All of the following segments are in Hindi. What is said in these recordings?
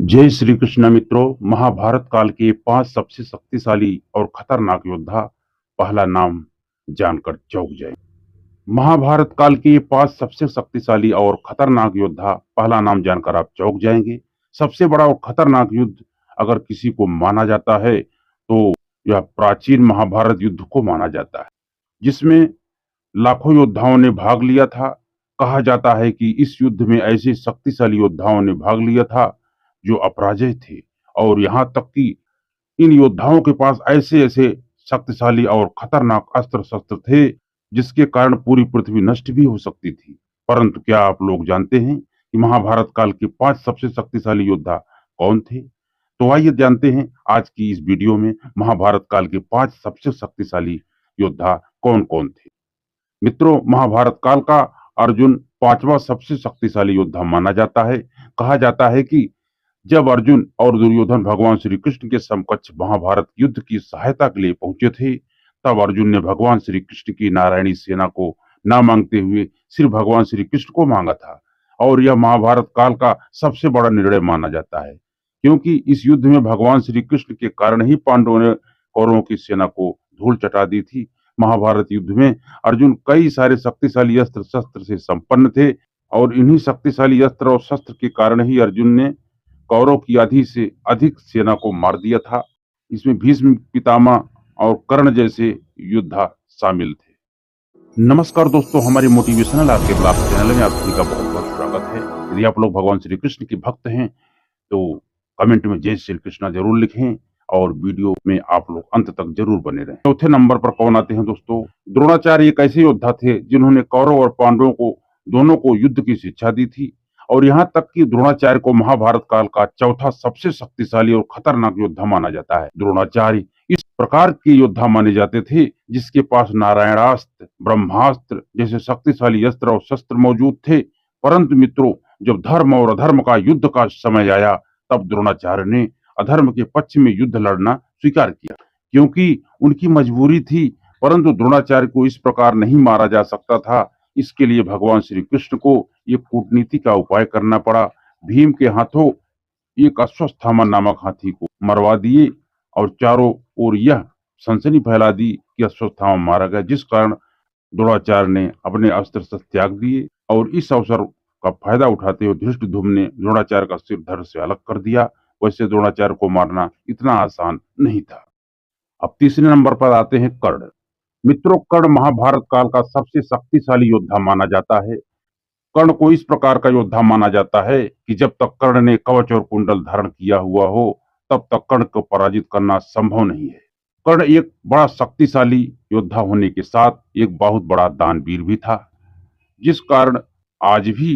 जय श्री कृष्ण मित्रों। महाभारत काल के 5 सबसे शक्तिशाली और खतरनाक योद्धा। पहला नाम जानकर चौंक जाए। महाभारत काल के 5 सबसे शक्तिशाली और खतरनाक योद्धा, पहला नाम जानकर आप चौंक जाएंगे। सबसे बड़ा और खतरनाक युद्ध अगर किसी को माना जाता है तो यह प्राचीन महाभारत युद्ध को माना जाता है, जिसमें लाखों योद्धाओं ने भाग लिया था। कहा जाता है कि इस युद्ध में ऐसे शक्तिशाली योद्धाओं ने भाग लिया था जो अपराजय थे, और यहाँ तक कि इन योद्धाओं के पास ऐसे ऐसे शक्तिशाली और खतरनाक अस्त्र शस्त्र थे जिसके कारण पूरी पृथ्वी नष्ट भी हो सकती थी। परंतु क्या आप लोग जानते हैं कि महाभारत काल के 5 सबसे शक्तिशाली योद्धा कौन थे? तो आइए जानते हैं आज की इस वीडियो में महाभारत काल के 5 सबसे शक्तिशाली योद्धा कौन कौन थे। मित्रों, महाभारत काल का अर्जुन 5वां सबसे शक्तिशाली योद्धा माना जाता है। कहा जाता है कि जब अर्जुन और दुर्योधन भगवान श्री कृष्ण के समकक्ष महाभारत युद्ध की सहायता के लिए पहुंचे थे, तब अर्जुन ने भगवान श्री कृष्ण की नारायणी सेना को ना मांगते हुए सिर्फ भगवान श्री कृष्ण को मांगा था। और यह महाभारत काल का सबसे बड़ा निर्णय माना जाता है, क्योंकि इस युद्ध में भगवान श्री कृष्ण के कारण ही पांडवों ने कौरवों की सेना को धूल चटा दी थी। महाभारत युद्ध में अर्जुन कई सारे शक्तिशाली अस्त्र शस्त्र से संपन्न थे, और इन्हीं शक्तिशाली अस्त्र और शस्त्र के कारण ही अर्जुन ने कौरव की आधी से अधिक सेना को मार दिया था। इसमें भीष्म पितामह और कर्ण जैसे योद्धा शामिल थे। नमस्कार दोस्तों, हमारे मोटिवेशनल आरके ब्लॉग चैनल में आप सभी का बहुत बहुत स्वागत है। यदि आप लोग भगवान श्री कृष्ण के भक्त हैं तो कमेंट में जय श्री कृष्ण जरूर लिखें, और वीडियो में आप लोग अंत तक जरूर बने रहें। चौथे नंबर पर कौन आते हैं दोस्तों? द्रोणाचार्य एक ऐसे योद्धा थे जिन्होंने कौरव और पांडवों को दोनों को युद्ध की शिक्षा दी थी, और यहाँ तक कि द्रोणाचार्य को महाभारत काल का चौथा सबसे शक्तिशाली और खतरनाक योद्धा माना जाता है। द्रोणाचार्य इस प्रकार के योद्धा माने जाते थे जिसके पास नारायणास्त्र, ब्रह्मास्त्र जैसे शक्तिशाली अस्त्र और शस्त्र मौजूद थे। परंतु मित्रों, जब धर्म और अधर्म का युद्ध का समय आया, तब द्रोणाचार्य ने अधर्म के पक्ष में युद्ध लड़ना स्वीकार किया, क्योंकि उनकी मजबूरी थी। परंतु द्रोणाचार्य को इस प्रकार नहीं मारा जा सकता था। इसके लिए भगवान श्री कृष्ण को एक कूटनीति का उपाय करना पड़ा। भीम के हाथों एक अश्वत्थामा नामक हाथी को मरवा दिए, और चारों ओर यह सनसनी फैला दी कि अश्वत्थामा मारा गया, जिस कारण द्रोणाचार्य ने अपने अस्त्र शस्त्र त्याग दिए। और इस अवसर का फायदा उठाते हुए धृष्टद्युम्न ने द्रोणाचार्य का सिर धड़ से अलग कर दिया। वैसे द्रोणाचार्य को मारना इतना आसान नहीं था। अब तीसरे नंबर पर आते हैं कर्ण। मित्रों, कर्ण महाभारत काल का सबसे शक्तिशाली योद्धा माना जाता है। कर्ण को इस प्रकार का योद्धा माना जाता है कि जब तक कर्ण ने कवच और कुंडल धारण किया हुआ हो, तब तक कर्ण को पराजित करना संभव नहीं है। कर्ण एक बड़ा शक्तिशाली योद्धा होने के साथ एक बहुत बड़ा दानवीर भी था, जिस कारण आज भी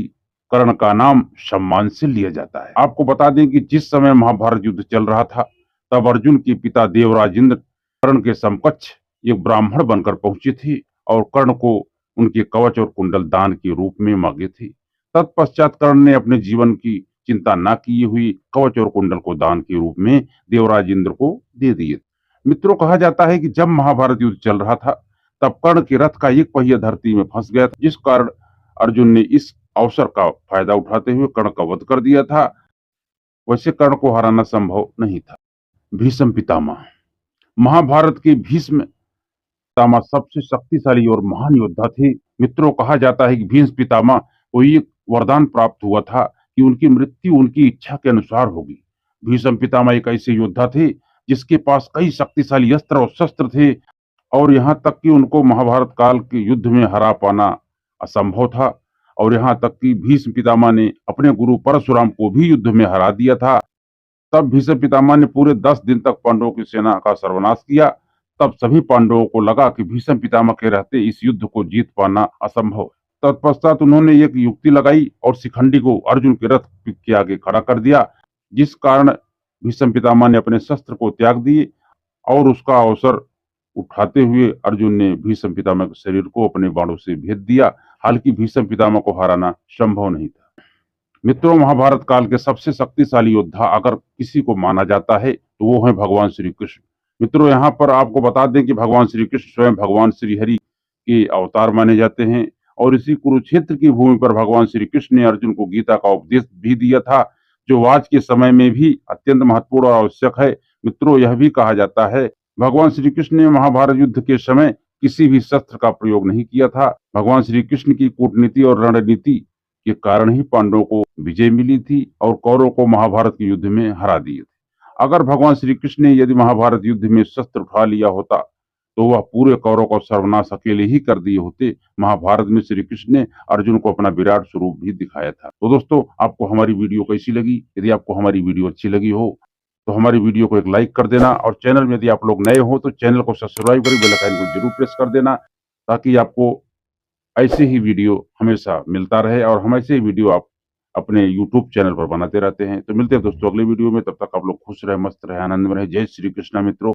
कर्ण का नाम सम्मान से लिया जाता है। आपको बता दें कि जिस समय महाभारत युद्ध चल रहा था, तब अर्जुन के पिता देवराज इंद्र कर्ण के समकक्ष एक ब्राह्मण बनकर पहुंचे थे, और कर्ण को उनके कवच और कुंडल दान के रूप में मांगे थे। तत्पश्चात कर्ण ने अपने जीवन की चिंता न किए हुई कवच और कुंडल को दान के रूप में देवराज इंद्र को दे दिए। मित्रों, कहा जाता है कि जब महाभारत युद्ध चल रहा था, तब कर्ण के रथ का एक पहिया धरती में फंस गया था, जिस कारण अर्जुन ने इस अवसर का फायदा उठाते हुए कर्ण का वध कर दिया था। वैसे कर्ण को हराना संभव नहीं था। भीष्म पितामह। महाभारत के भीष्म पितामह सबसे शक्तिशाली और महान योद्धा थे। मित्रों, कहा जाता है कि भीष्म पितामह को एक वरदान प्राप्त हुआ था कि उनकी मृत्यु उनकी इच्छा के अनुसार होगी। भीष्म पितामह एक ऐसे योद्धा थे जिसके पास कई शक्तिशाली अस्त्र और शस्त्र थे, और यहाँ तक कि उनको महाभारत काल के युद्ध में हरा पाना असंभव था। और यहाँ तक कि भीष्म पितामह ने अपने गुरु परशुराम को भी युद्ध में हरा दिया था। तब भीष्म पितामह ने पूरे 10 दिन तक पांडवों की सेना का सर्वनाश किया। तब सभी पांडवों को लगा कि भीष्म पितामह के रहते इस युद्ध को जीत पाना असंभव है। तत्पश्चात उन्होंने एक युक्ति लगाई और शिखंडी को अर्जुन के रथ के आगे खड़ा कर दिया, जिस कारण भीष्म पितामह ने अपने शस्त्र को त्याग दिए, और उसका अवसर उठाते हुए अर्जुन ने भीष्म पितामह के शरीर को अपने बाणों से भेद दिया। हालांकि भीष्म पितामह को हराना संभव नहीं था। मित्रों, महाभारत काल के सबसे शक्तिशाली योद्धा अगर किसी को माना जाता है तो वो है भगवान श्री कृष्ण। मित्रों, यहाँ पर आपको बता दें कि भगवान श्री कृष्ण स्वयं भगवान श्री हरि के अवतार माने जाते हैं, और इसी कुरुक्षेत्र की भूमि पर भगवान श्री कृष्ण ने अर्जुन को गीता का उपदेश भी दिया था, जो आज के समय में भी अत्यंत महत्वपूर्ण और आवश्यक है। मित्रों, यह भी कहा जाता है भगवान श्री कृष्ण ने महाभारत युद्ध के समय किसी भी शस्त्र का प्रयोग नहीं किया था। भगवान श्री कृष्ण की कूटनीति और रणनीति के कारण ही पांडवों को विजय मिली थी और कौरवों को महाभारत के युद्ध में हरा दिए थे। अगर भगवान श्री कृष्ण ने यदि महाभारत युद्ध में शस्त्र उठा लिया होता तो वह पूरे कौरवों को सर्वनाश अकेले ही कर दिए होते। महाभारत में श्री कृष्ण ने अर्जुन को अपना विराट स्वरूप भी दिखाया था। तो दोस्तों, आपको हमारी वीडियो कैसी लगी? यदि आपको हमारी वीडियो अच्छी लगी हो तो हमारी वीडियो को एक लाइक कर देना, और चैनल में यदि आप लोग नए हो तो चैनल को सब्सक्राइब कर बेल आइकन को जरूर प्रेस कर देना, ताकि आपको ऐसे ही वीडियो हमेशा मिलता रहे और हम ऐसे ही वीडियो आप अपने YouTube चैनल पर बनाते रहते हैं। तो मिलते हैं दोस्तों अगले वीडियो में, तब तक आप लोग खुश रहे, मस्त रहे, आनंद में रहे। जय श्री कृष्णा मित्रों।